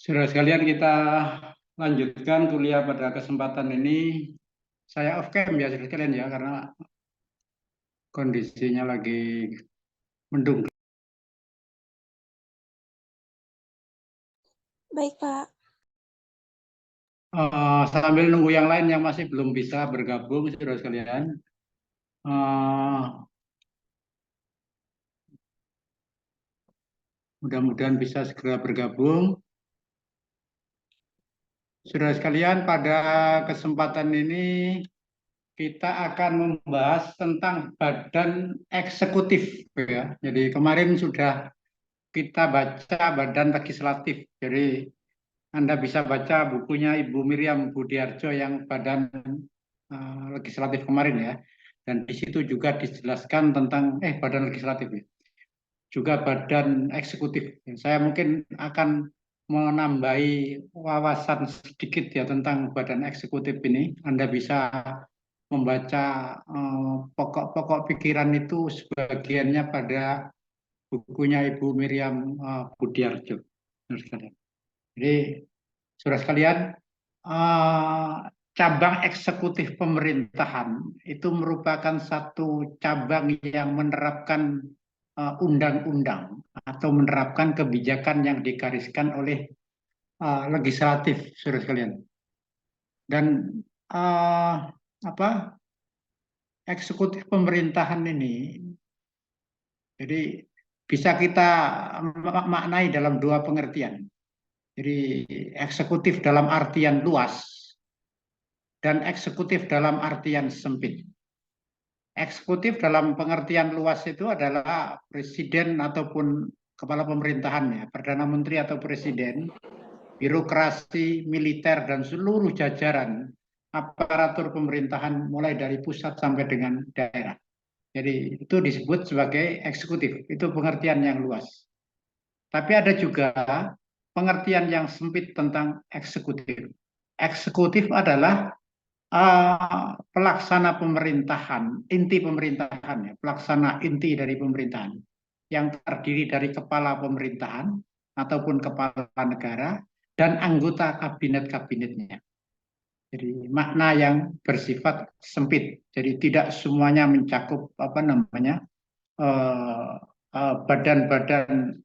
Saudara sekalian, kita lanjutkan kuliah pada kesempatan ini. Saya off cam ya saudara sekalian ya, karena kondisinya lagi mendung. Baik, Pak. Sambil nunggu yang lain yang masih belum bisa bergabung, saudara sekalian. Mudah-mudahan bisa segera bergabung. Saudara sekalian, pada kesempatan ini kita akan membahas tentang badan eksekutif ya. Jadi kemarin sudah kita baca badan legislatif. Jadi Anda bisa baca bukunya Ibu Miriam Budiarjo yang badan legislatif kemarin ya. Dan di situ juga dijelaskan tentang badan legislatif ya. Juga badan eksekutif. Saya mungkin akan menambahi wawasan sedikit ya tentang badan eksekutif ini. Anda bisa membaca pokok-pokok pikiran itu sebagiannya pada bukunya Ibu Miriam Budiarjo. Jadi, saudara sekalian, cabang eksekutif pemerintahan itu merupakan satu cabang yang menerapkan undang-undang atau menerapkan kebijakan yang digariskan oleh legislatif, saudara sekalian. Dan eksekutif pemerintahan ini, jadi bisa kita maknai dalam dua pengertian. Jadi eksekutif dalam artian luas dan eksekutif dalam artian sempit. Eksekutif dalam pengertian luas itu adalah presiden ataupun kepala pemerintahannya, perdana menteri atau presiden, birokrasi, militer, dan seluruh jajaran aparatur pemerintahan mulai dari pusat sampai dengan daerah. Jadi itu disebut sebagai eksekutif, itu pengertian yang luas. Tapi ada juga pengertian yang sempit tentang eksekutif. Eksekutif adalah pelaksana pemerintahan, inti pemerintahan, ya, pelaksana inti dari pemerintahan yang terdiri dari kepala pemerintahan ataupun kepala negara dan anggota kabinet-kabinetnya. Jadi makna yang bersifat sempit. Jadi tidak semuanya mencakup badan-badan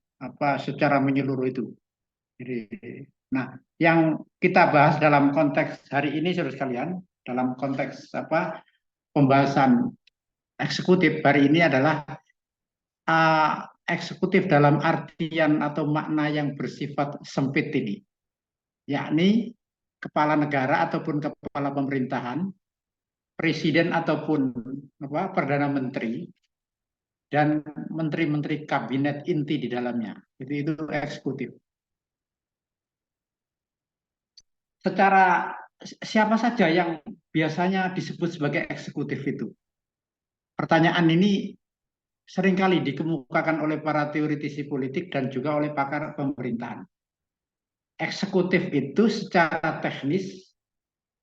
secara menyeluruh itu. Jadi, nah, yang kita bahas dalam konteks hari ini, saudara sekalian, dalam konteks pembahasan eksekutif hari ini adalah eksekutif dalam artian atau makna yang bersifat sempit ini, yakni kepala negara ataupun kepala pemerintahan, presiden ataupun perdana menteri, dan menteri-menteri kabinet inti di dalamnya. Itu eksekutif. Secara siapa saja yang biasanya disebut sebagai eksekutif itu? Pertanyaan ini seringkali dikemukakan oleh para teoritisi politik dan juga oleh pakar pemerintahan. Eksekutif itu secara teknis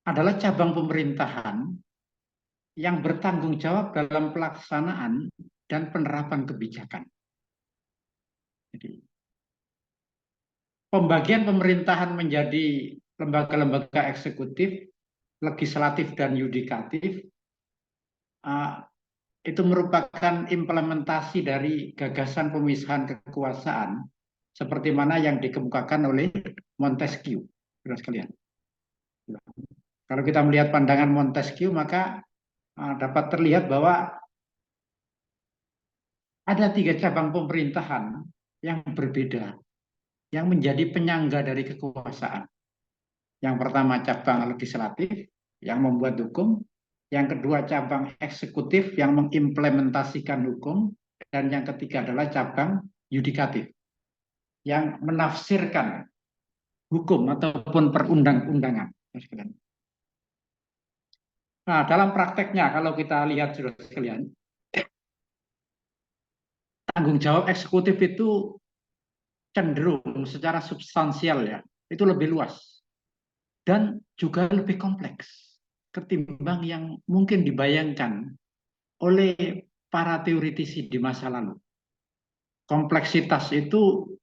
adalah cabang pemerintahan yang bertanggung jawab dalam pelaksanaan dan penerapan kebijakan. Jadi, pembagian pemerintahan menjadi lembaga-lembaga eksekutif, legislatif, dan yudikatif itu merupakan implementasi dari gagasan pemisahan kekuasaan seperti mana yang dikemukakan oleh Montesquieu, sekalian. Kalau kita melihat pandangan Montesquieu, maka dapat terlihat bahwa ada 3 cabang pemerintahan yang berbeda, yang menjadi penyangga dari kekuasaan. Yang pertama cabang legislatif yang membuat hukum, yang kedua cabang eksekutif yang mengimplementasikan hukum, dan yang ketiga adalah cabang yudikatif yang menafsirkan hukum ataupun perundang-undangan. Nah, dalam prakteknya kalau kita lihat saudara sekalian, tanggung jawab eksekutif itu cenderung secara substansial ya, itu lebih luas dan juga lebih kompleks ketimbang yang mungkin dibayangkan oleh para teoritisi di masa lalu. Kompleksitas itu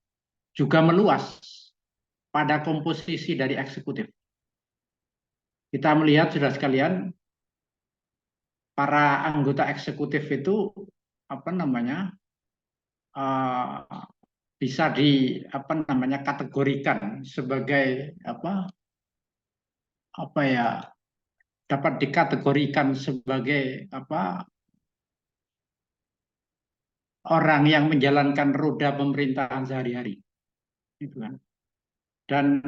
juga meluas pada komposisi dari eksekutif. Kita melihat sudah sekalian, para anggota eksekutif itu apa namanya bisa kategorikan sebagai apa ya dapat dikategorikan sebagai orang yang menjalankan roda pemerintahan sehari-hari, gitu kan. Dan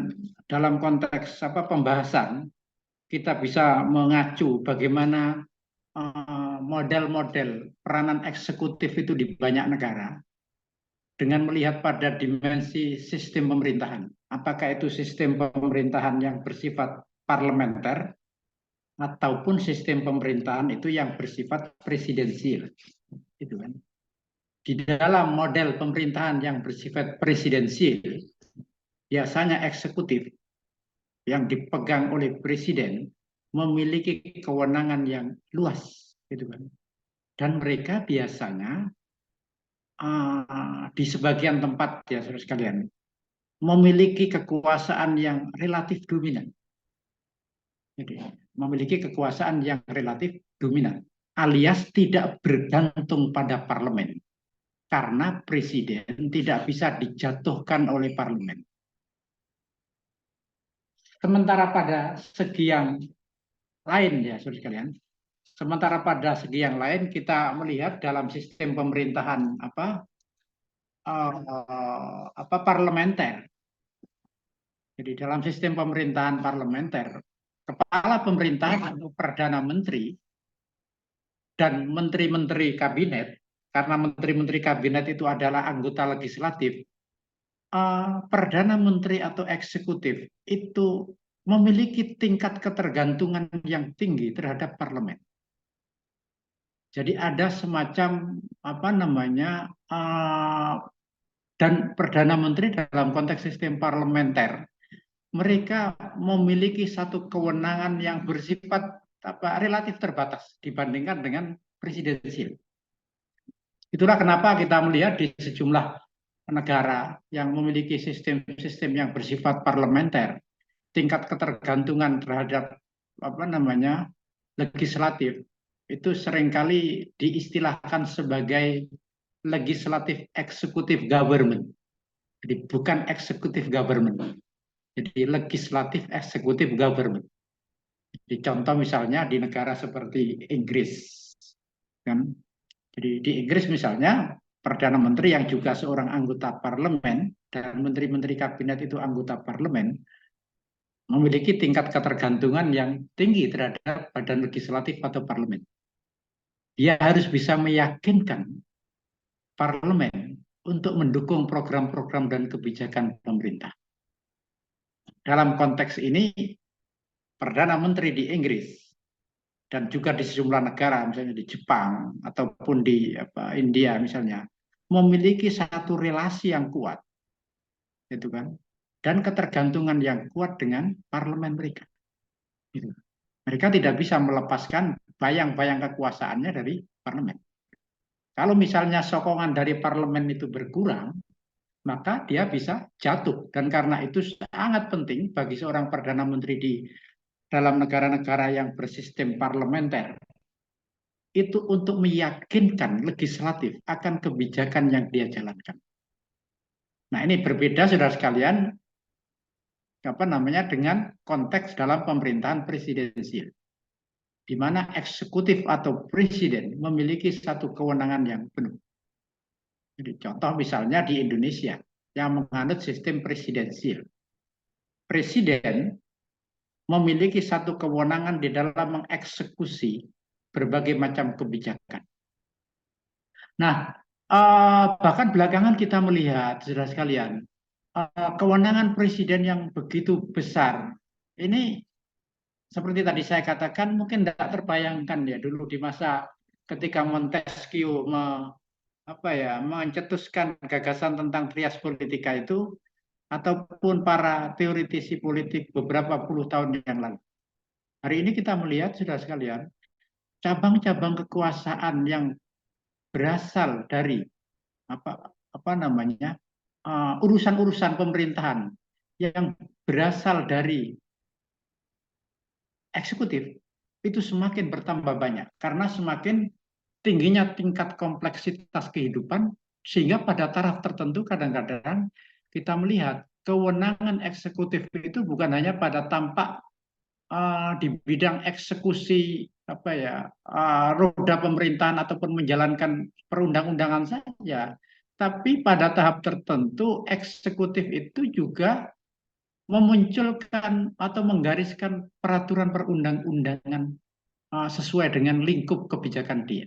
dalam konteks pembahasan kita bisa mengacu bagaimana model-model peranan eksekutif itu di banyak negara dengan melihat pada dimensi sistem pemerintahan. Apakah itu sistem pemerintahan yang bersifat parlementer ataupun sistem pemerintahan itu yang bersifat presidensial, gitu kan. Di dalam model pemerintahan yang bersifat presidensial, biasanya eksekutif yang dipegang oleh presiden memiliki kewenangan yang luas, gitu kan. Dan mereka biasanya di sebagian tempat ya saudara sekalian memiliki kekuasaan yang relatif dominan. Jadi memiliki kekuasaan yang relatif dominan, alias tidak bergantung pada parlemen, karena presiden tidak bisa dijatuhkan oleh parlemen. Sementara pada segi yang lain ya saudara sekalian, sementara pada segi yang lain kita melihat dalam sistem pemerintahan parlementer. Jadi dalam sistem pemerintahan parlementer, kepala pemerintahan atau perdana menteri dan menteri-menteri kabinet, karena menteri-menteri kabinet itu adalah anggota legislatif, perdana menteri atau eksekutif itu memiliki tingkat ketergantungan yang tinggi terhadap parlemen. Jadi ada semacam dan perdana menteri dalam konteks sistem parlementer, mereka memiliki satu kewenangan yang bersifat relatif terbatas dibandingkan dengan presidensial. Itulah kenapa kita melihat di sejumlah negara yang memiliki sistem-sistem yang bersifat parlementer, tingkat ketergantungan terhadap legislatif itu seringkali diistilahkan sebagai legislatif executive government. Jadi bukan executive government. Jadi legislatif executive government. Jadi contoh misalnya di negara seperti Inggris, kan? Jadi di Inggris misalnya perdana menteri yang juga seorang anggota parlemen dan menteri-menteri kabinet itu anggota parlemen memiliki tingkat ketergantungan yang tinggi terhadap badan legislatif atau parlemen. Dia harus bisa meyakinkan parlemen untuk mendukung program-program dan kebijakan pemerintah. Dalam konteks ini, Perdana Menteri di Inggris dan juga di sejumlah negara, misalnya di Jepang ataupun di India misalnya, memiliki satu relasi yang kuat, gitu kan, dan ketergantungan yang kuat dengan parlemen mereka. Gitu. Mereka tidak bisa melepaskan bayang-bayang kekuasaannya dari parlemen. Kalau misalnya sokongan dari parlemen itu berkurang, maka dia bisa jatuh. Dan karena itu sangat penting bagi seorang perdana menteri di dalam negara-negara yang bersistem parlementer itu untuk meyakinkan legislatif akan kebijakan yang dia jalankan. Nah, ini berbeda saudara sekalian dengan konteks dalam pemerintahan presidensial, di mana eksekutif atau presiden memiliki satu kewenangan yang penuh. Jadi contoh misalnya di Indonesia yang menganut sistem presidensial. Presiden memiliki satu kewenangan di dalam mengeksekusi berbagai macam kebijakan. Nah, bahkan belakangan kita melihat, saudara sekalian, kewenangan presiden yang begitu besar. Ini seperti tadi saya katakan, mungkin tidak terbayangkan ya dulu di masa ketika Montesquieu mencetuskan gagasan tentang trias politika itu, ataupun para teoritisi politik beberapa puluh tahun yang lalu. Hari ini kita melihat, saudara sekalian, cabang-cabang kekuasaan yang berasal dari urusan-urusan pemerintahan yang berasal dari eksekutif itu semakin bertambah banyak karena semakin tingginya tingkat kompleksitas kehidupan sehingga pada taraf tertentu kadang-kadang kita melihat kewenangan eksekutif itu bukan hanya pada tampak di bidang eksekusi apa ya roda pemerintahan ataupun menjalankan perundang-undangan saja, tapi pada tahap tertentu eksekutif itu juga memunculkan atau menggariskan peraturan perundang-undangan sesuai dengan lingkup kebijakan dia.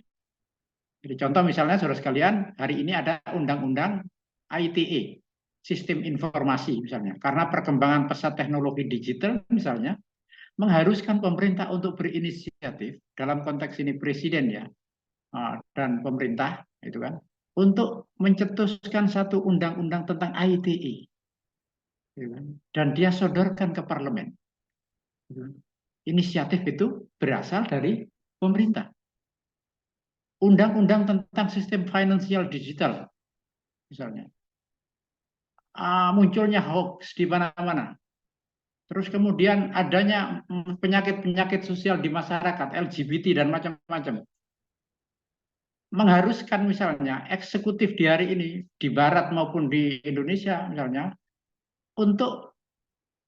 Jadi contoh misalnya saudara sekalian, hari ini ada undang-undang ITE, sistem informasi misalnya. Karena perkembangan pesat teknologi digital misalnya, mengharuskan pemerintah untuk berinisiatif, dalam konteks ini presiden ya, dan pemerintah, itu kan, untuk mencetuskan satu undang-undang tentang ITE. Dan dia sodorkan ke parlemen. Inisiatif itu berasal dari pemerintah. Undang-undang tentang sistem finansial digital, misalnya. Munculnya hoax di mana-mana. Terus kemudian adanya penyakit-penyakit sosial di masyarakat, LGBT dan macam-macam. Mengharuskan misalnya eksekutif di hari ini, di Barat maupun di Indonesia misalnya, untuk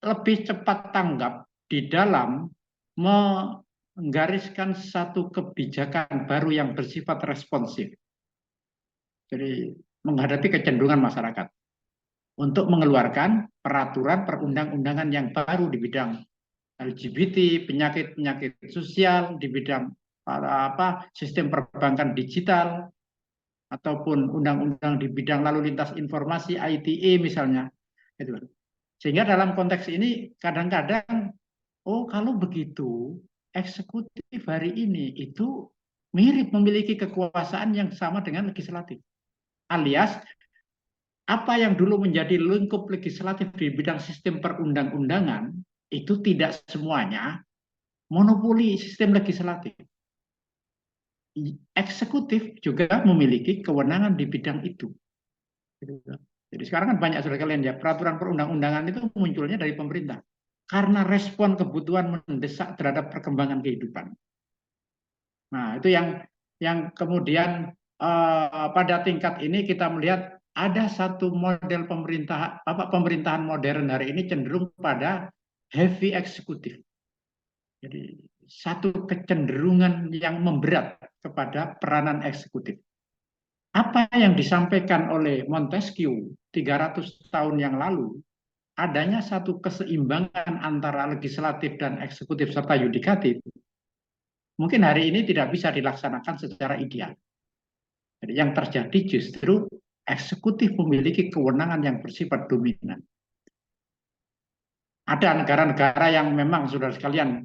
lebih cepat tanggap di dalam menggariskan satu kebijakan baru yang bersifat responsif. Jadi menghadapi kecenderungan masyarakat untuk mengeluarkan peraturan perundang-undangan yang baru di bidang LGBT, penyakit-penyakit sosial, di bidang sistem perbankan digital, ataupun undang-undang di bidang lalu lintas informasi ITE misalnya. Sehingga dalam konteks ini kadang-kadang, oh kalau begitu eksekutif hari ini itu mirip memiliki kekuasaan yang sama dengan legislatif. Alias apa yang dulu menjadi lingkup legislatif di bidang sistem perundang-undangan itu tidak semuanya monopoli sistem legislatif. Eksekutif juga memiliki kewenangan di bidang itu. Jadi sekarang kan banyak saudara kalian ya, peraturan perundang-undangan itu munculnya dari pemerintah karena respon kebutuhan mendesak terhadap perkembangan kehidupan. Nah, itu yang kemudian pada tingkat ini kita melihat ada satu model pemerintahan modern hari ini cenderung pada heavy eksekutif. Jadi satu kecenderungan yang memberat kepada peranan eksekutif. Apa yang disampaikan oleh Montesquieu 300 tahun yang lalu, adanya satu keseimbangan antara legislatif dan eksekutif serta yudikatif, mungkin hari ini tidak bisa dilaksanakan secara ideal. Jadi yang terjadi justru eksekutif memiliki kewenangan yang bersifat dominan. Ada negara-negara yang memang saudara sekalian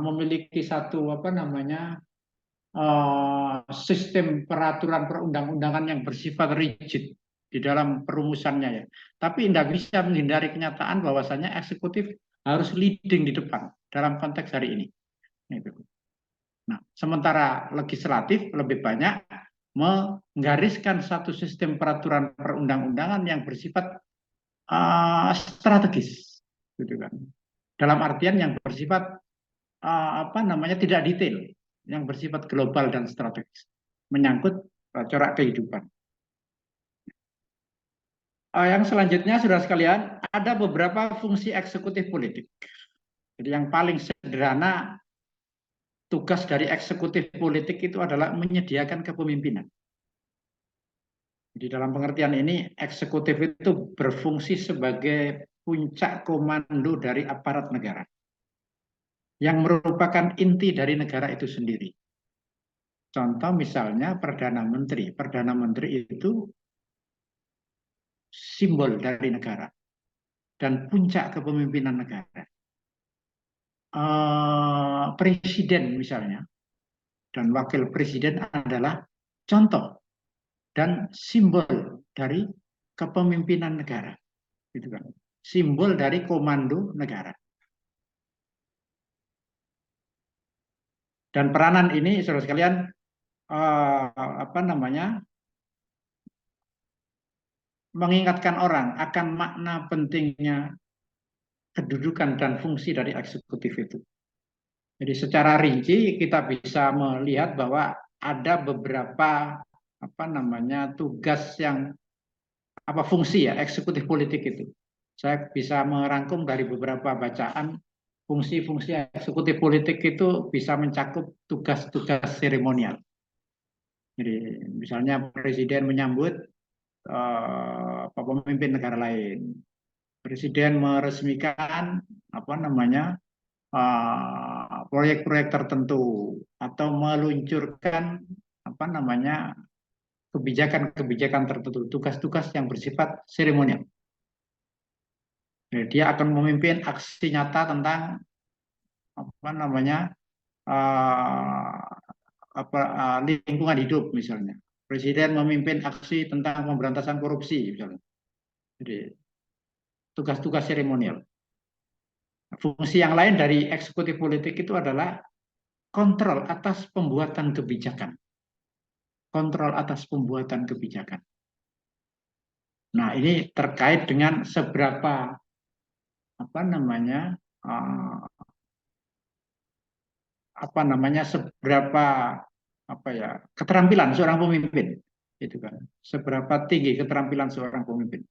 memiliki satu sistem peraturan perundang-undangan yang bersifat rigid di dalam perumusannya ya. Tapi tidak bisa menghindari kenyataan bahwasanya eksekutif harus leading di depan dalam konteks hari ini. Nah, sementara legislatif lebih banyak menggariskan satu sistem peraturan perundang-undangan yang bersifat strategis, gitu kan. Dalam artian yang bersifat tidak detail, yang bersifat global dan strategis, menyangkut corak kehidupan. Yang selanjutnya, saudara sekalian, ada beberapa fungsi eksekutif politik. Jadi yang paling sederhana, tugas dari eksekutif politik itu adalah menyediakan kepemimpinan. Di dalam pengertian ini, eksekutif itu berfungsi sebagai puncak komando dari aparat negara, yang merupakan inti dari negara itu sendiri. Contoh misalnya Perdana Menteri. Perdana Menteri itu simbol dari negara dan puncak kepemimpinan negara. Presiden misalnya dan wakil presiden adalah contoh dan simbol dari kepemimpinan negara, gitu kan? Simbol dari komando negara. Dan peranan ini, saudara sekalian, mengingatkan orang akan makna pentingnya kedudukan dan fungsi dari eksekutif itu. Jadi secara rinci kita bisa melihat bahwa ada beberapa tugas yang fungsi ya eksekutif politik itu. Saya bisa merangkum dari beberapa bacaan fungsi-fungsi eksekutif politik itu bisa mencakup tugas-tugas seremonial. Jadi misalnya presiden menyambut pemimpin negara lain, presiden meresmikan proyek-proyek tertentu atau meluncurkan kebijakan-kebijakan tertentu, tugas-tugas yang bersifat seremonial. Dia akan memimpin aksi nyata tentang apa namanya uh, lingkungan hidup misalnya. Presiden memimpin aksi tentang pemberantasan korupsi misalnya. Jadi tugas-tugas seremonial. Fungsi yang lain dari eksekutif politik itu adalah kontrol atas pembuatan kebijakan. Kontrol atas pembuatan kebijakan. Nah, ini terkait dengan seberapa uh, seberapa keterampilan seorang pemimpin itu kan, seberapa tinggi keterampilan seorang pemimpin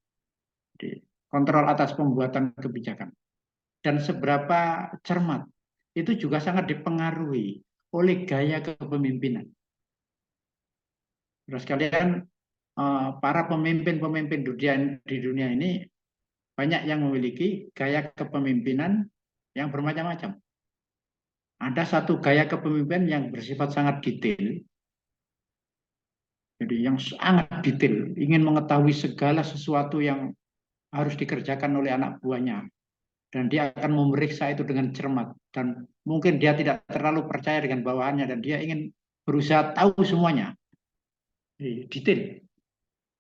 di kontrol atas pembuatan kebijakan dan seberapa cermat itu juga sangat dipengaruhi oleh gaya kepemimpinan. Terus kalian para pemimpin-pemimpin di dunia ini banyak yang memiliki gaya kepemimpinan yang bermacam-macam. Ada satu gaya kepemimpinan yang bersifat sangat detail, jadi yang sangat detail, ingin mengetahui segala sesuatu yang harus dikerjakan oleh anak buahnya. Dan dia akan memeriksa itu dengan cermat. Dan mungkin dia tidak terlalu percaya dengan bawahannya, dan dia ingin berusaha tahu semuanya. Jadi, detail.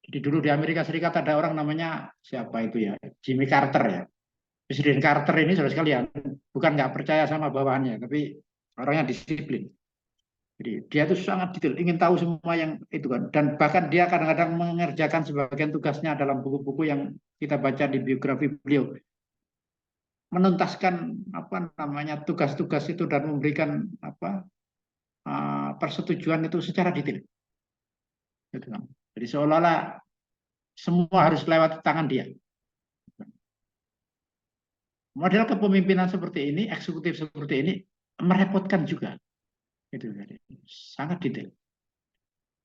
Jadi dulu di Amerika Serikat ada orang namanya, siapa itu ya, Jimmy Carter ya. Presiden Carter ini saudara sekalian, bukan nggak percaya sama bawahannya, tapi orangnya disiplin. Jadi dia itu sangat detail, ingin tahu semua yang itu kan. Dan bahkan dia kadang-kadang mengerjakan sebagian tugasnya dalam buku-buku yang kita baca di biografi beliau. Menuntaskan tugas-tugas itu dan memberikan persetujuan itu secara detail. Gitu kan. Jadi seolah-olah semua harus lewat tangan dia. Model kepemimpinan seperti ini, eksekutif seperti ini merepotkan juga. Itu sangat detail.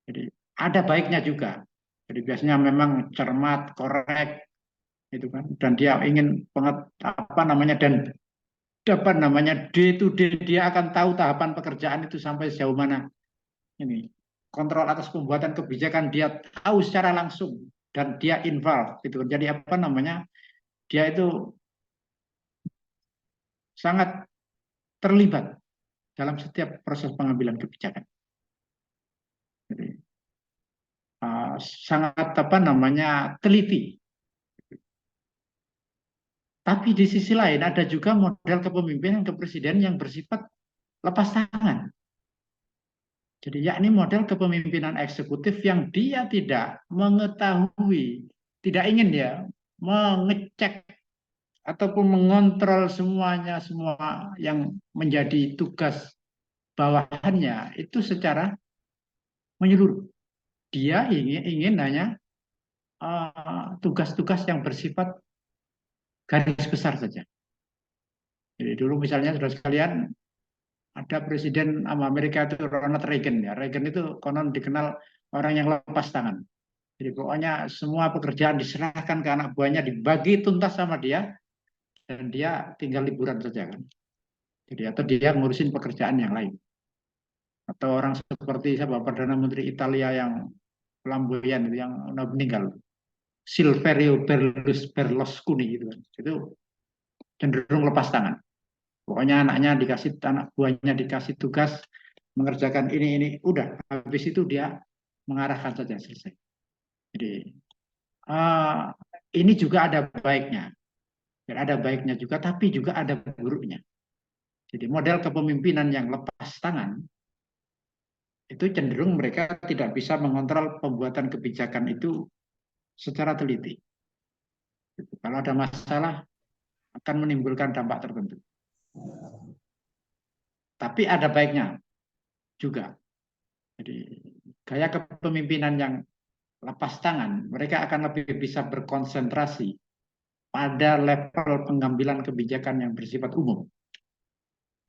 Jadi ada baiknya juga. Jadi biasanya memang cermat, korek, itu kan. Dan dia ingin dan day to day dia akan tahu tahapan pekerjaan itu sampai sejauh mana. Ini kontrol atas pembuatan kebijakan dia tahu secara langsung dan dia involve gitu. Jadi dia itu sangat terlibat dalam setiap proses pengambilan kebijakan. Jadi, sangat teliti. Tapi di sisi lain ada juga model kepemimpinan kepresiden yang bersifat lepas tangan. Jadi yakni model kepemimpinan eksekutif yang dia tidak mengetahui, tidak ingin ya mengecek ataupun mengontrol semuanya, semua yang menjadi tugas bawahannya itu secara menyeluruh. Dia ingin hanya tugas-tugas yang bersifat garis besar saja. Jadi dulu misalnya saudara sekalian ada presiden Amerika itu Ronald Reagan ya. Reagan itu konon dikenal orang yang lepas tangan. Jadi pokoknya semua pekerjaan diserahkan ke anak buahnya, dibagi tuntas sama dia, dan dia tinggal liburan saja kan. Jadi atau dia ngurusin pekerjaan yang lain. Atau orang seperti siapa Perdana Menteri Italia yang flamboyan itu yang udah meninggal, Silverio Berlusconi gitu kan. Itu cenderung lepas tangan. Pokoknya anak buahnya dikasih tugas mengerjakan ini, udah habis itu dia mengarahkan saja selesai. Jadi uh, ini juga ada baiknya, ada baiknya juga, tapi juga ada buruknya. Jadi model kepemimpinan yang lepas tangan itu cenderung mereka tidak bisa mengontrol pembuatan kebijakan itu secara teliti. Kalau ada masalah akan menimbulkan dampak tertentu. Tapi ada baiknya juga. Jadi gaya kepemimpinan yang lepas tangan, mereka akan lebih bisa berkonsentrasi pada level pengambilan kebijakan yang bersifat umum.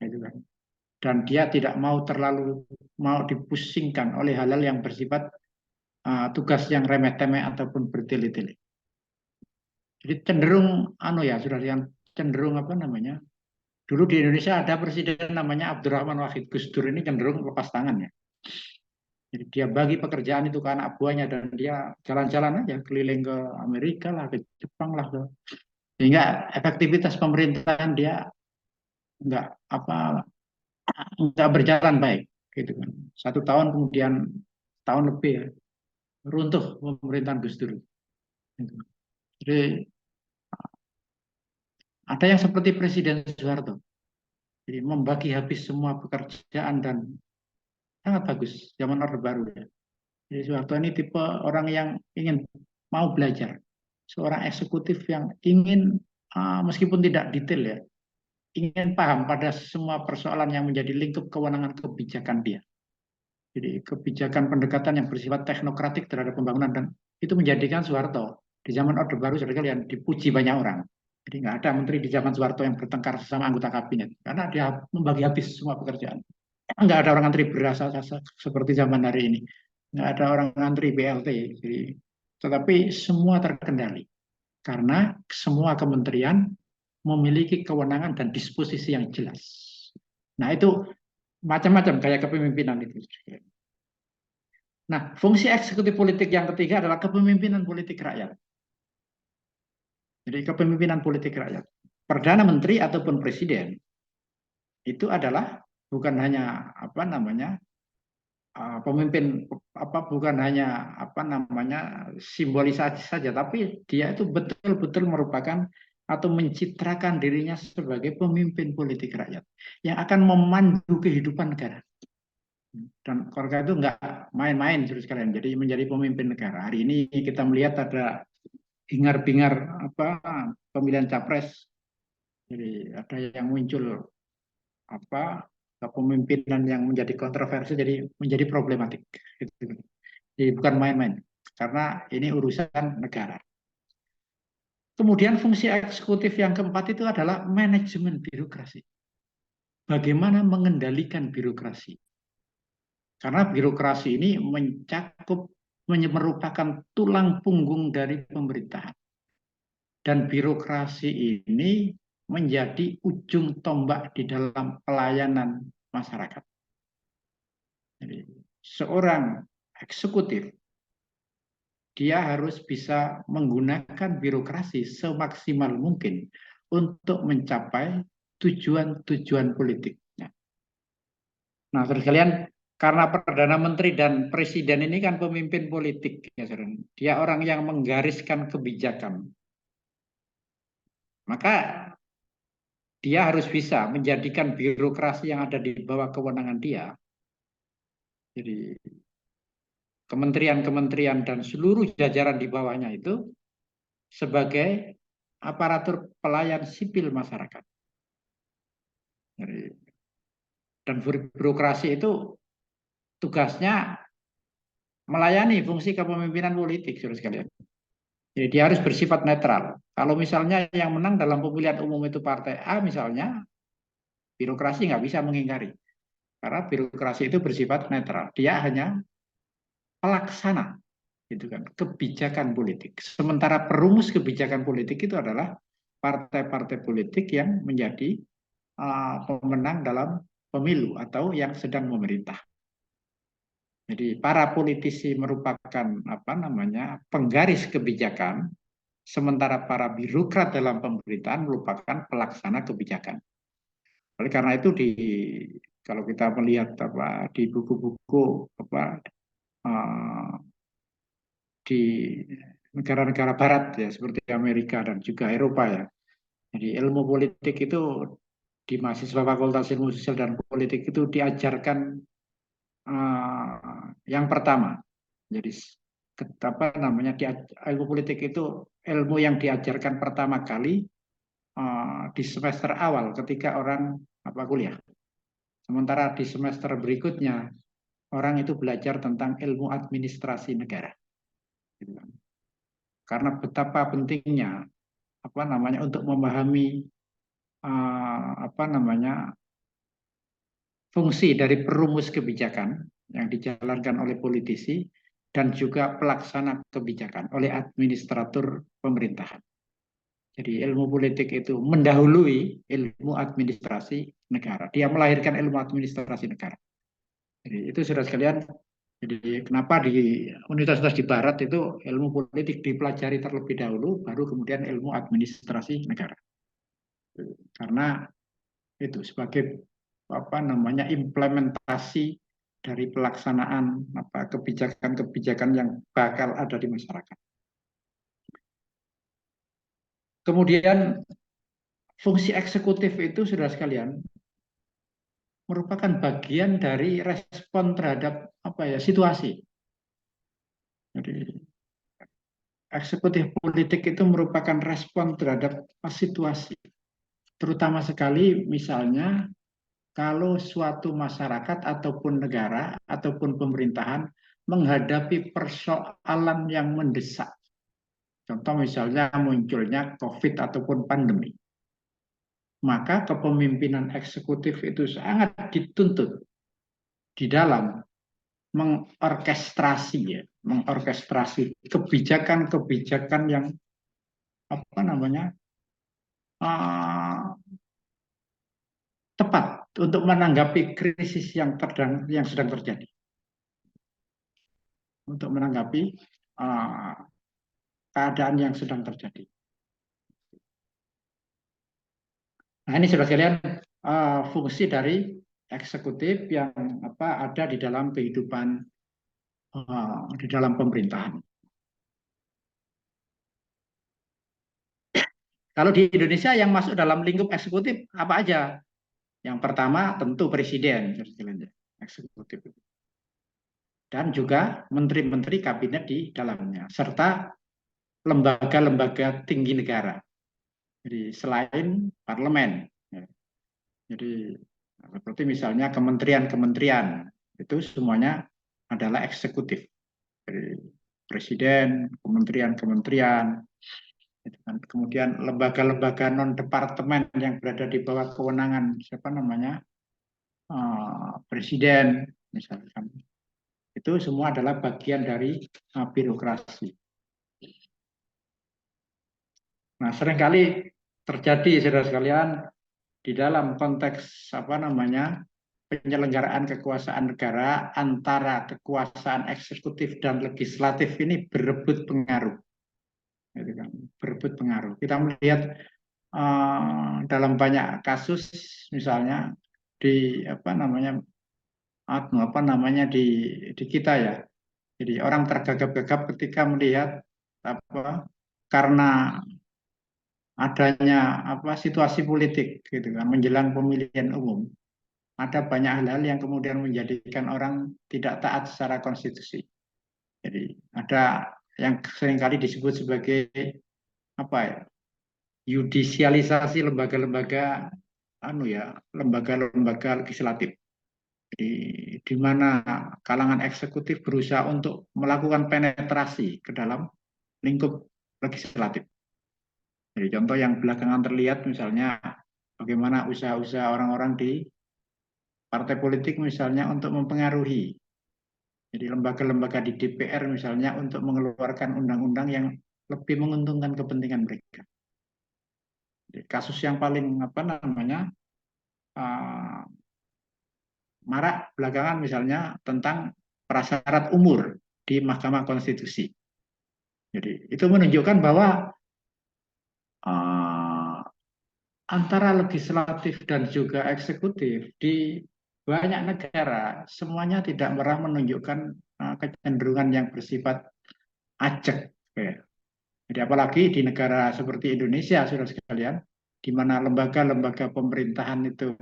Gitu kan. Dan dia tidak mau terlalu dipusingkan oleh hal-hal yang bersifat tugas yang remeh-temeh ataupun bertele-tele. Jadi cenderung ya sudah yang cenderung apa namanya? Dulu di Indonesia ada presiden namanya Abdurrahman Wahid Gus Dur, ini cenderung lepas tangan ya. Jadi dia bagi pekerjaan itu ke anak buahnya dan dia jalan-jalan aja keliling ke Amerika lah, ke Jepang lah, sehingga efektivitas pemerintahan dia nggak apa nggak berjalan baik, gitu kan. 1 tahun kemudian tahun lebih ya, runtuh pemerintahan Gus Dur. Gitu. Jadi ada yang seperti Presiden Soeharto, jadi membagi habis semua pekerjaan dan sangat bagus zaman Orde Baru ya. Jadi Soeharto ini tipe orang yang ingin mau belajar, seorang eksekutif yang ingin meskipun tidak detail ya, ingin paham pada semua persoalan yang menjadi lingkup kewenangan kebijakan dia. Jadi kebijakan pendekatan yang bersifat teknokratik terhadap pembangunan, dan itu menjadikan Soeharto di zaman Orde Baru sudah kalian dipuji banyak orang. Jadi nggak ada menteri di zaman Soeharto yang bertengkar sesama anggota kabinet karena dia membagi habis semua pekerjaan. Nggak ada orang antri beras seperti zaman hari ini. Nggak ada orang antri BLT. Jadi, tetapi semua terkendali karena semua kementerian memiliki kewenangan dan disposisi yang jelas. Nah itu macam-macam gaya kepemimpinan itu. Nah, fungsi eksekutif politik yang ketiga adalah kepemimpinan politik rakyat. Jadi kepemimpinan politik rakyat. Perdana Menteri ataupun Presiden itu adalah bukan hanya apa namanya pemimpin bukan hanya apa namanya simbolisasi saja, tapi dia itu betul-betul merupakan atau mencitrakan dirinya sebagai pemimpin politik rakyat yang akan memandu kehidupan negara. Dan Korka itu nggak main-main terus sekalian. Jadi menjadi pemimpin negara. Hari ini kita melihat ada hingar-bingar pemilihan capres. Jadi ada yang muncul kepemimpinan yang menjadi kontroversi, jadi menjadi problematik. Jadi bukan main-main, karena ini urusan negara. Kemudian fungsi eksekutif yang keempat itu adalah manajemen birokrasi. Bagaimana mengendalikan birokrasi? Karena birokrasi ini merupakan tulang punggung dari pemerintahan. Dan birokrasi ini menjadi ujung tombak di dalam pelayanan masyarakat. Jadi, seorang eksekutif, dia harus bisa menggunakan birokrasi semaksimal mungkin untuk mencapai tujuan-tujuan politiknya. Nah, terus kalian, karena Perdana Menteri dan Presiden ini kan pemimpin politik, ya, dia orang yang menggariskan kebijakan. Maka dia harus bisa menjadikan birokrasi yang ada di bawah kewenangan dia, jadi kementerian-kementerian dan seluruh jajaran di bawahnya itu sebagai aparatur pelayan sipil masyarakat. Dan birokrasi itu tugasnya melayani fungsi kepemimpinan politik, saudara sekalian. Jadi dia harus bersifat netral. Kalau misalnya yang menang dalam pemilihan umum itu partai A misalnya, birokrasi nggak bisa mengingkari. Karena birokrasi itu bersifat netral. Dia hanya pelaksana gitu kan, kebijakan politik. Sementara perumus kebijakan politik itu adalah partai-partai politik yang menjadi pemenang dalam pemilu atau yang sedang memerintah. Jadi para politisi merupakan penggaris kebijakan, sementara para birokrat dalam pemerintahan merupakan pelaksana kebijakan. Oleh karena itu kalau kita melihat di buku-buku di negara-negara Barat ya seperti Amerika dan juga Eropa ya. Jadi ilmu politik itu di mahasiswa Fakultas Ilmu Sosial dan Politik itu diajarkan yang pertama. Jadi apa namanya ilmu politik itu ilmu yang diajarkan pertama kali di semester awal ketika orang apa kuliah. Sementara di semester berikutnya orang itu belajar tentang ilmu administrasi negara. Gitu kan. Karena betapa pentingnya apa namanya untuk memahami apa namanya fungsi dari perumus kebijakan yang dijalankan oleh politisi dan juga pelaksana kebijakan oleh administratur pemerintahan. Jadi ilmu politik itu mendahului ilmu administrasi negara. Dia melahirkan ilmu administrasi negara. Jadi itu sudah sekalian. Jadi kenapa di universitas di Barat itu ilmu politik dipelajari terlebih dahulu, baru kemudian ilmu administrasi negara. Karena itu sebagai apa namanya implementasi dari pelaksanaan apa kebijakan-kebijakan yang bakal ada di masyarakat. Kemudian fungsi eksekutif itu sudah sekalian merupakan bagian dari respon terhadap apa ya situasi. Jadi eksekutif politik itu merupakan respon terhadap situasi. Terutama sekali misalnya kalau suatu masyarakat ataupun negara ataupun pemerintahan menghadapi persoalan yang mendesak. Contoh misalnya munculnya COVID ataupun pandemi. Maka kepemimpinan eksekutif itu sangat dituntut di dalam mengorkestrasi kebijakan-kebijakan yang apa namanya uh, tepat untuk menanggapi krisis yang sedang terjadi, untuk menanggapi uh, keadaan yang sedang terjadi. Nah ini sudah sekalian fungsi dari eksekutif yang apa ada di dalam kehidupan di dalam pemerintahan. Kalau di Indonesia yang masuk dalam lingkup eksekutif apa aja? Yang pertama tentu presiden, eksekutif. Dan juga menteri-menteri kabinet di dalamnya, serta lembaga-lembaga tinggi negara. Jadi selain parlemen. Jadi seperti misalnya kementerian-kementerian, itu semuanya adalah eksekutif. Dari presiden, kementerian-kementerian, kemudian lembaga-lembaga non departemen yang berada di bawah kewenangan siapa namanya presiden misalkan, itu semua adalah bagian dari birokrasi. Nah seringkali terjadi saudara sekalian di dalam konteks apa namanya penyelenggaraan kekuasaan negara antara kekuasaan eksekutif dan legislatif ini berebut pengaruh. Gitu kan, berebut pengaruh. Kita melihat dalam banyak kasus misalnya di apa namanya di kita ya. Jadi orang tergagap-gagap ketika melihat apa karena adanya apa situasi politik gitu kan menjelang pemilihan umum. Ada banyak hal-hal yang kemudian menjadikan orang tidak taat secara konstitusi. Jadi ada yang seringkali disebut sebagai apa ya? Yudisialisasi lembaga-lembaga lembaga-lembaga legislatif. Di mana kalangan eksekutif berusaha untuk melakukan penetrasi ke dalam lingkup legislatif. Jadi contoh yang belakangan terlihat misalnya bagaimana usaha-usaha orang-orang di partai politik misalnya untuk mempengaruhi. Jadi lembaga-lembaga di DPR misalnya untuk mengeluarkan undang-undang yang lebih menguntungkan kepentingan mereka. Jadi, kasus yang paling apa namanya marak belakangan misalnya tentang prasyarat umur di Mahkamah Konstitusi. Jadi itu menunjukkan bahwa uh, antara legislatif dan juga eksekutif di banyak negara semuanya tidak pernah menunjukkan kecenderungan yang bersifat ajak. Jadi apalagi di negara seperti Indonesia, saudara sekalian, di mana lembaga-lembaga pemerintahan itu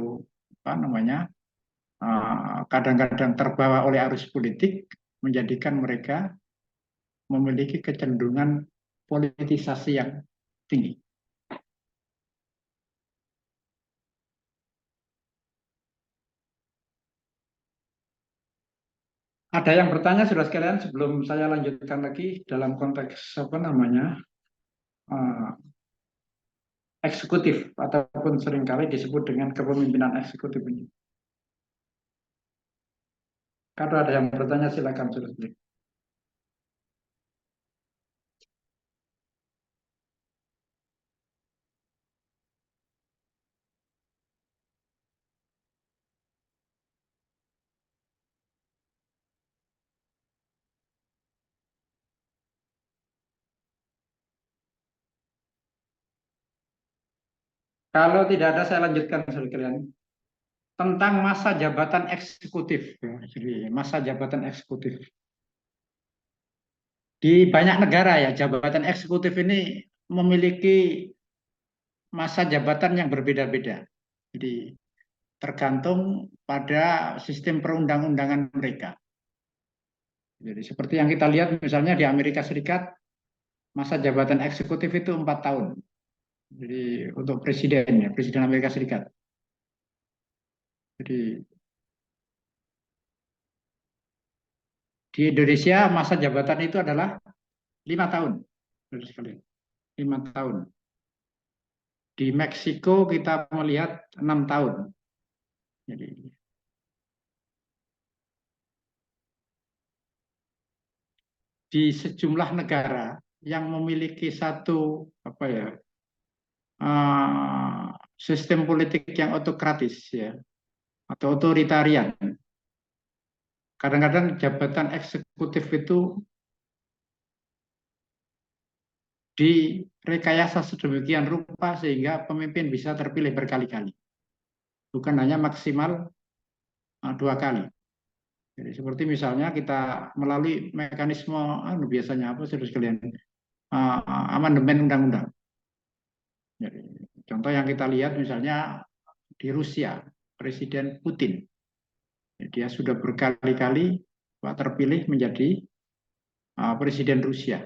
apa namanya kadang-kadang terbawa oleh arus politik, menjadikan mereka memiliki kecenderungan politisasi yang tinggi. Ada yang bertanya, saudara sekalian, sebelum saya lanjutkan lagi dalam konteks apa namanya eh, eksekutif ataupun seringkali disebut dengan kepemimpinan eksekutif ini. Kalau ada yang bertanya, silakan saudara sekalian. Kalau tidak ada, saya lanjutkan saudara sekalian tentang masa jabatan eksekutif. Jadi masa jabatan eksekutif di banyak negara ya, jabatan eksekutif ini memiliki masa jabatan yang berbeda-beda. Jadi tergantung pada sistem perundang-undangan mereka. Jadi seperti yang kita lihat misalnya di Amerika Serikat, masa jabatan eksekutif itu 4 tahun. Jadi untuk presiden ya, presiden Amerika Serikat. Jadi di Indonesia masa jabatan itu adalah 5 tahun. 5 tahun. Di Meksiko kita melihat 6 tahun. Jadi di sejumlah negara yang memiliki satu apa ya sistem politik yang otokratis ya atau otoritarian. Kadang-kadang jabatan eksekutif itu direkayasa sedemikian rupa sehingga pemimpin bisa terpilih berkali-kali, bukan hanya maksimal 2 kali. Jadi seperti misalnya kita melalui mekanisme biasanya apa saudara sekalian amandemen undang-undang. Jadi contoh yang kita lihat misalnya di Rusia, Presiden Putin, dia sudah berkali-kali terpilih menjadi Presiden Rusia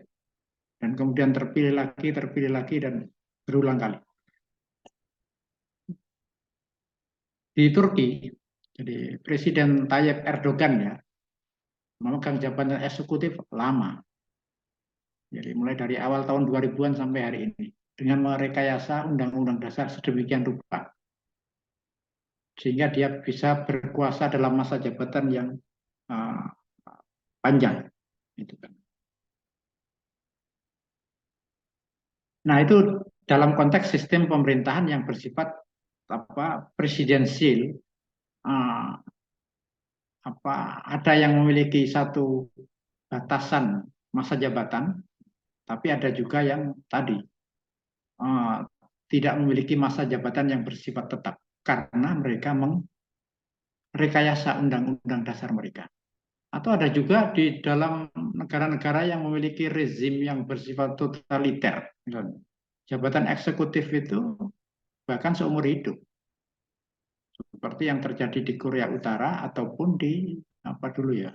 dan kemudian terpilih lagi dan berulang kali. Di Turki, jadi Presiden Tayyip Erdogan ya memegang jabatan eksekutif lama. Jadi mulai dari awal tahun 2000-an sampai hari ini dengan merekayasa Undang-Undang Dasar sedemikian rupa sehingga dia bisa berkuasa dalam masa jabatan yang uh, panjang. Itu kan. Nah itu dalam konteks sistem pemerintahan yang bersifat presidensil, uh, ada yang memiliki satu batasan masa jabatan, tapi ada juga yang tadi uh, tidak memiliki masa jabatan yang bersifat tetap karena mereka merekayasa undang-undang dasar mereka. Atau ada juga di dalam negara-negara yang memiliki rezim yang bersifat totaliter. Jabatan eksekutif itu bahkan seumur hidup. Seperti yang terjadi di Korea Utara ataupun di apa dulu ya,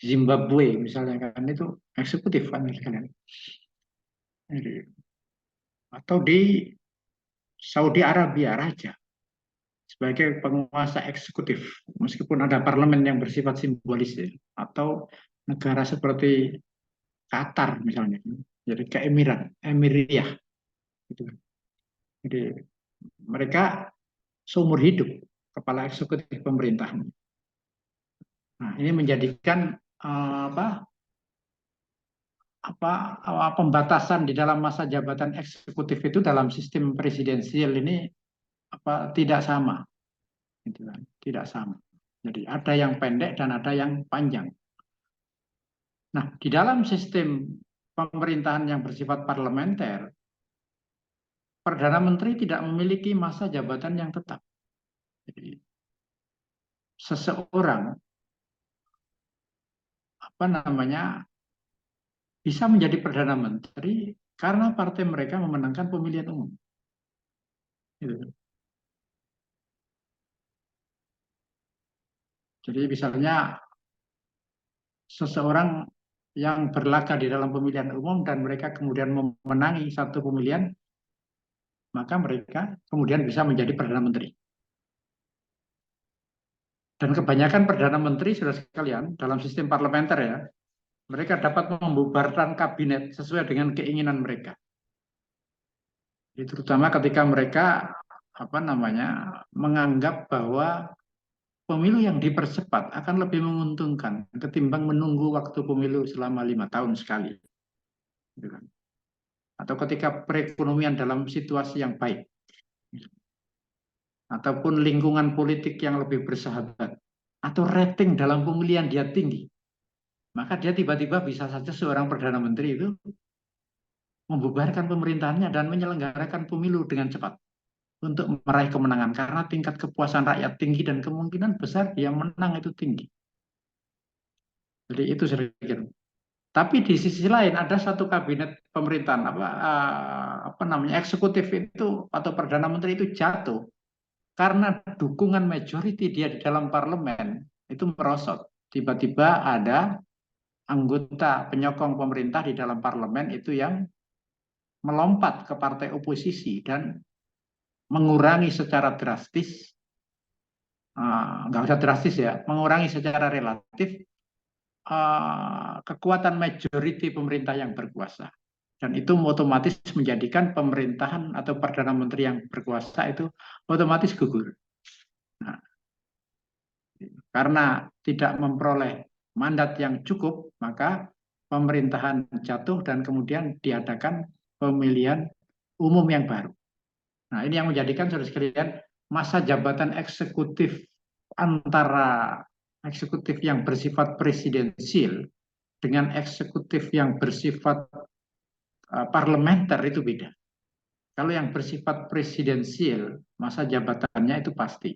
Zimbabwe misalnya kan itu eksekutif kan sekalian. Atau di Saudi Arabia raja sebagai penguasa eksekutif meskipun ada parlemen yang bersifat simbolis ya. Atau negara seperti Qatar misalnya, jadi keemiran, emiriyah, gitu. Jadi mereka seumur hidup kepala eksekutif pemerintahan. Nah, ini menjadikan pembatasan di dalam masa jabatan eksekutif itu dalam sistem presidensial ini tidak sama, gitu kan? Tidak sama. Jadi ada yang pendek dan ada yang panjang. Nah, di dalam sistem pemerintahan yang bersifat parlementer, Perdana Menteri tidak memiliki masa jabatan yang tetap. Jadi, seseorang apa namanya bisa menjadi Perdana Menteri karena partai mereka memenangkan pemilihan umum. Gitu. Jadi misalnya seseorang yang berlaga di dalam pemilihan umum dan mereka kemudian memenangi satu pemilihan, maka mereka kemudian bisa menjadi Perdana Menteri. Dan kebanyakan Perdana Menteri, saudara sekalian, dalam sistem parlementer ya, mereka dapat membubarkan kabinet sesuai dengan keinginan mereka. Jadi, terutama ketika mereka menganggap bahwa pemilu yang dipercepat akan lebih menguntungkan ketimbang menunggu waktu pemilu selama 5 tahun sekali. Gitu kan. Atau ketika perekonomian dalam situasi yang baik, ataupun lingkungan politik yang lebih bersahabat, atau rating dalam pemilihan dia tinggi, maka dia tiba-tiba bisa saja seorang Perdana Menteri itu membubarkan pemerintahannya dan menyelenggarakan pemilu dengan cepat untuk meraih kemenangan karena tingkat kepuasan rakyat tinggi dan kemungkinan besar dia menang itu tinggi. Jadi itu saya kira. Tapi di sisi lain ada satu kabinet pemerintahan eksekutif itu atau perdana menteri itu jatuh karena dukungan majority dia di dalam parlemen itu merosot. Tiba-tiba ada anggota penyokong pemerintah di dalam parlemen itu yang melompat ke partai oposisi dan mengurangi secara drastis, nggak usah drastis ya, mengurangi secara relatif kekuatan majority pemerintah yang berkuasa. Dan itu otomatis menjadikan pemerintahan atau Perdana Menteri yang berkuasa itu otomatis gugur. Nah, karena tidak memperoleh mandat yang cukup, maka pemerintahan jatuh dan kemudian diadakan pemilihan umum yang baru. Nah, ini yang menjadikan saudara sekalian masa jabatan eksekutif antara eksekutif yang bersifat presidensil dengan eksekutif yang bersifat parlementer itu beda. Kalau yang bersifat presidensial, masa jabatannya itu pasti.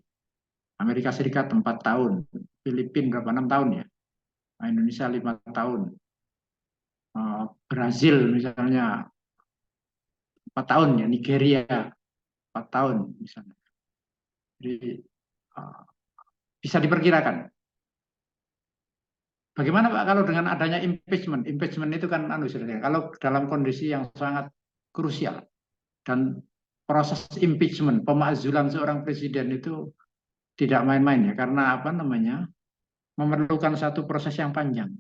Amerika Serikat 4 tahun, Filipina berapa 6 tahun ya, Indonesia 5 tahun, Brazil misalnya 4 tahun ya, Nigeria 4 tahun misalnya. Jadi bisa diperkirakan. Bagaimana Pak kalau dengan adanya impeachment? Impeachment itu kan kalau dalam kondisi yang sangat krusial dan proses impeachment, pemakzulan seorang presiden itu tidak main-main ya karena memerlukan satu proses yang panjang.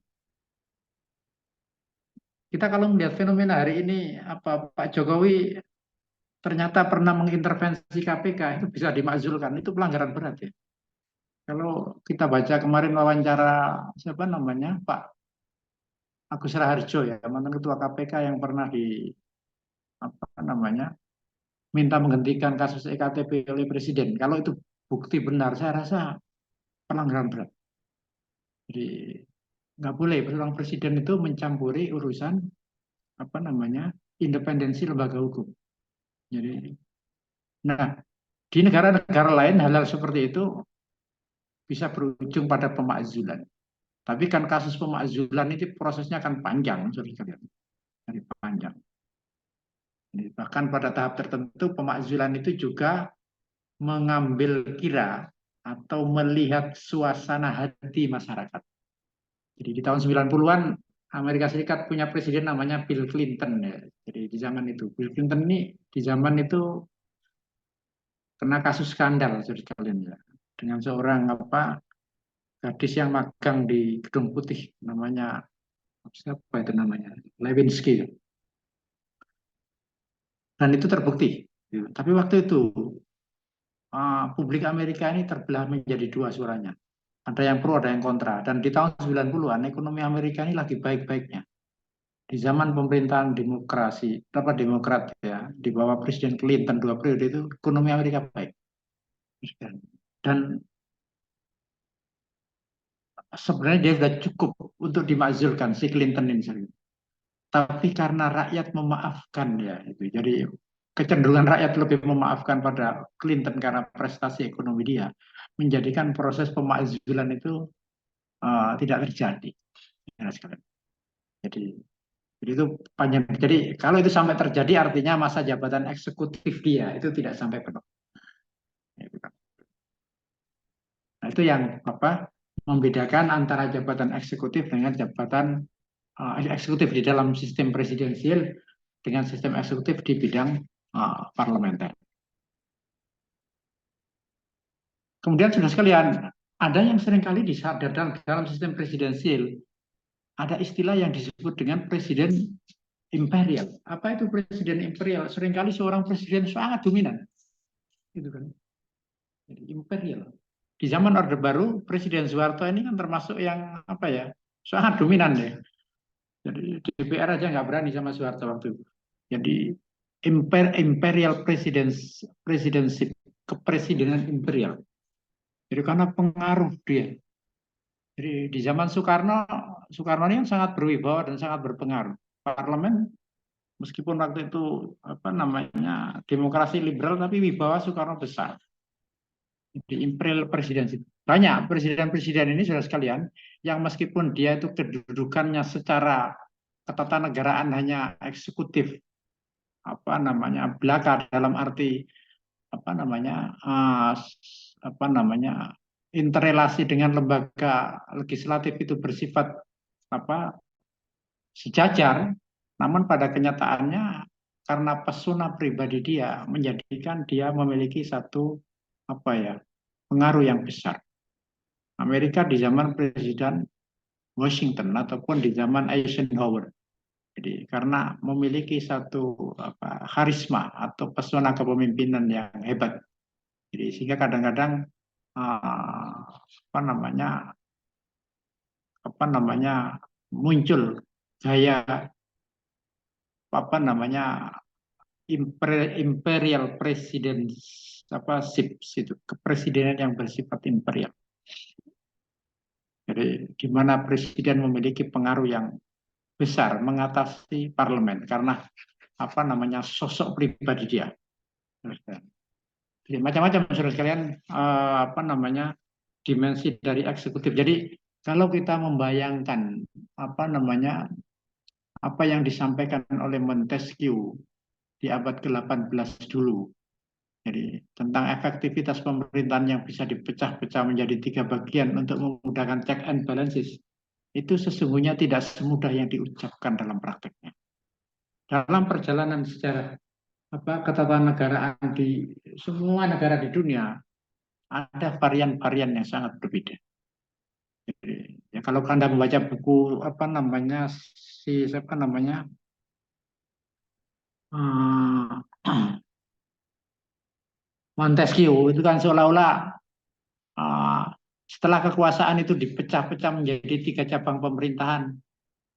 Kita kalau melihat fenomena hari ini Pak Jokowi ternyata pernah mengintervensi KPK itu bisa dimakzulkan, itu pelanggaran berat ya. Kalau kita baca kemarin wawancara Pak Agus Raharjo ya, mantan ketua KPK yang pernah apa namanya minta menghentikan kasus EKTP oleh presiden. Kalau itu bukti benar, saya rasa pelanggaran berat. Jadi nggak boleh seorang presiden itu mencampuri urusan independensi lembaga hukum. Jadi, nah di negara-negara lain hal-hal seperti itu bisa berujung pada pemakzulan. Tapi kan kasus pemakzulan itu prosesnya akan panjang, saudara. Jadi panjang. Jadi, bahkan pada tahap tertentu pemakzulan itu juga mengambil kira atau melihat suasana hati masyarakat. Jadi di tahun 90-an Amerika Serikat punya presiden namanya Bill Clinton ya. Jadi di zaman itu Bill Clinton ini di zaman itu kena kasus skandal sekalian ya. Dengan seorang gadis yang magang di Gedung Putih namanya siapa itu namanya Lewinsky dan itu terbukti. Tapi waktu itu publik Amerika ini terbelah menjadi dua suaranya. Ada yang pro, ada yang kontra. Dan di tahun 90-an ekonomi Amerika ini lagi baik-baiknya. Di zaman pemerintahan demokrasi, Demokrat ya, di bawah Presiden Clinton 2 periode itu ekonomi Amerika baik. Dan sebenarnya dia sudah cukup untuk dimakzulkan si Clinton ini. Tapi karena rakyat memaafkan ya itu. Jadi kecenderungan rakyat lebih memaafkan pada Clinton karena prestasi ekonomi dia menjadikan proses pemakzulan itu tidak terjadi. Jadi itu panjang. Jadi kalau itu sampai terjadi artinya masa jabatan eksekutif dia itu tidak sampai penuh. Nah, itu yang membedakan antara jabatan eksekutif dengan jabatan eksekutif di dalam sistem presidensial dengan sistem eksekutif di bidang parlementer. Kemudian sudah sekalian, ada yang seringkali di dalam sistem presidensial ada istilah yang disebut dengan presiden imperial. Apa itu presiden imperial? Seringkali seorang presiden sangat dominan, gitu kan? Jadi imperial. Di zaman Orde Baru, Presiden Soeharto ini kan termasuk yang apa ya, sangat dominan ya. Jadi DPR aja nggak berani sama Soeharto waktu itu. Jadi imperial presidenship, kepresidenan imperial. Jadi karena pengaruh dia. Jadi di zaman Soekarno, Soekarno ini kan sangat berwibawa dan sangat berpengaruh. Parlemen meskipun waktu itu apa namanya demokrasi liberal, tapi wibawa Soekarno besar. Di imperial presidensi banyak presiden-presiden ini sudah sekalian yang meskipun dia itu kedudukannya secara ketatanegaraan hanya eksekutif apa namanya belaka dalam arti apa namanya interrelasi dengan lembaga legislatif itu bersifat apa sejajar, namun pada kenyataannya karena pesona pribadi dia menjadikan dia memiliki satu apa ya pengaruh yang besar. Amerika di zaman Presiden Washington ataupun di zaman Eisenhower. Jadi karena memiliki satu karisma atau pesona kepemimpinan yang hebat. Jadi sehingga kadang-kadang apa namanya muncul gaya apa namanya imperial president apa itu kepresidenan yang bersifat imperial. Jadi di mana presiden memiliki pengaruh yang besar mengatasi parlemen karena apa namanya sosok pribadi dia. Jadi macam-macam saudara sekalian apa namanya dimensi dari eksekutif. Jadi kalau kita membayangkan apa namanya apa yang disampaikan oleh Montesquieu di abad ke-18 dulu. Jadi tentang efektivitas pemerintahan yang bisa dipecah-pecah menjadi 3 bagian untuk memudahkan check and balances. Itu sesungguhnya tidak semudah yang diucapkan dalam prakteknya. Dalam perjalanan sejarah ketatanegaraan di semua negara di dunia ada varian-varian yang sangat berbeda. Jadi, ya kalau Anda membaca buku apa namanya siapa namanya Montesquieu itu kan seolah-olah setelah kekuasaan itu dipecah-pecah menjadi 3 cabang pemerintahan,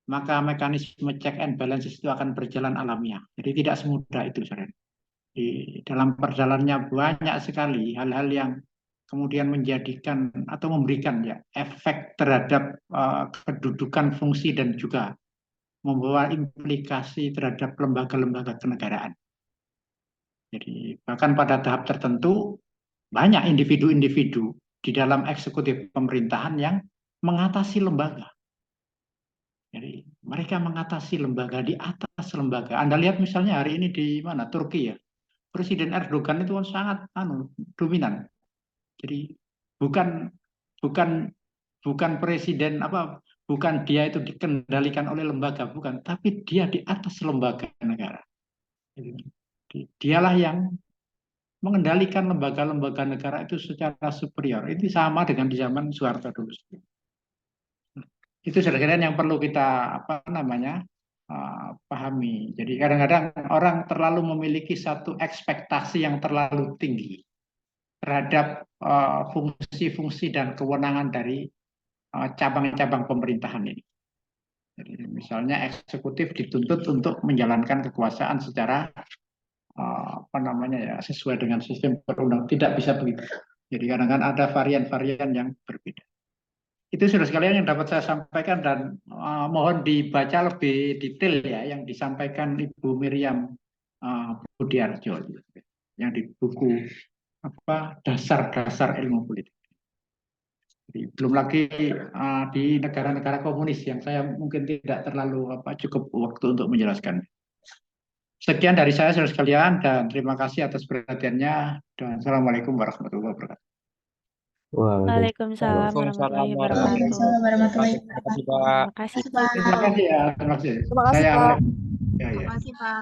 maka mekanisme check and balances itu akan berjalan alamiah. Jadi tidak semudah itu, saudara. Di dalam perjalanannya banyak sekali hal-hal yang kemudian menjadikan atau memberikan ya efek terhadap kedudukan fungsi dan juga membawa implikasi terhadap lembaga-lembaga kenegaraan. Jadi bahkan pada tahap tertentu banyak individu-individu di dalam eksekutif pemerintahan yang mengatasi lembaga. Jadi mereka mengatasi lembaga di atas lembaga. Anda lihat misalnya hari ini di mana Turki ya, Presiden Erdogan itu sangat dominan. Jadi bukan bukan bukan presiden bukan dia itu dikendalikan oleh lembaga, bukan, tapi dia di atas lembaga negara. Jadi, dialah yang mengendalikan lembaga-lembaga negara itu secara superior. Itu sama dengan di zaman Soeharto dulu. Itu sebenarnya yang perlu kita pahami. Jadi kadang-kadang orang terlalu memiliki satu ekspektasi yang terlalu tinggi terhadap fungsi-fungsi dan kewenangan dari cabang-cabang pemerintahan ini. Jadi, misalnya eksekutif dituntut untuk menjalankan kekuasaan secara sesuai dengan sistem perundang, tidak bisa begitu. Jadi kadang-kadang ada varian-varian yang berbeda. Itu sudah sekalian yang dapat saya sampaikan dan mohon dibaca lebih detail ya yang disampaikan Ibu Miriam Budiarjo yang di buku dasar-dasar ilmu politik. Jadi, belum lagi di negara-negara komunis yang saya mungkin tidak terlalu cukup waktu untuk menjelaskan. Sekian dari saya saudara sekalian dan terima kasih atas perhatiannya dan assalamualaikum warahmatullahi wabarakatuh. Waalaikumsalam Waalaikumsalam warahmatullahi wabarakatuh. warahmatullahi Waalaikumsalam warahmatullahi wabarakatuh. Terima kasih, wabarakatuh. Pak. Makasih, Terima kasih, Pak. Terima Pak. kasih ya, terima kasih. Terima kasih, Saya Pak. ya, Terima ya. kasih, Pak.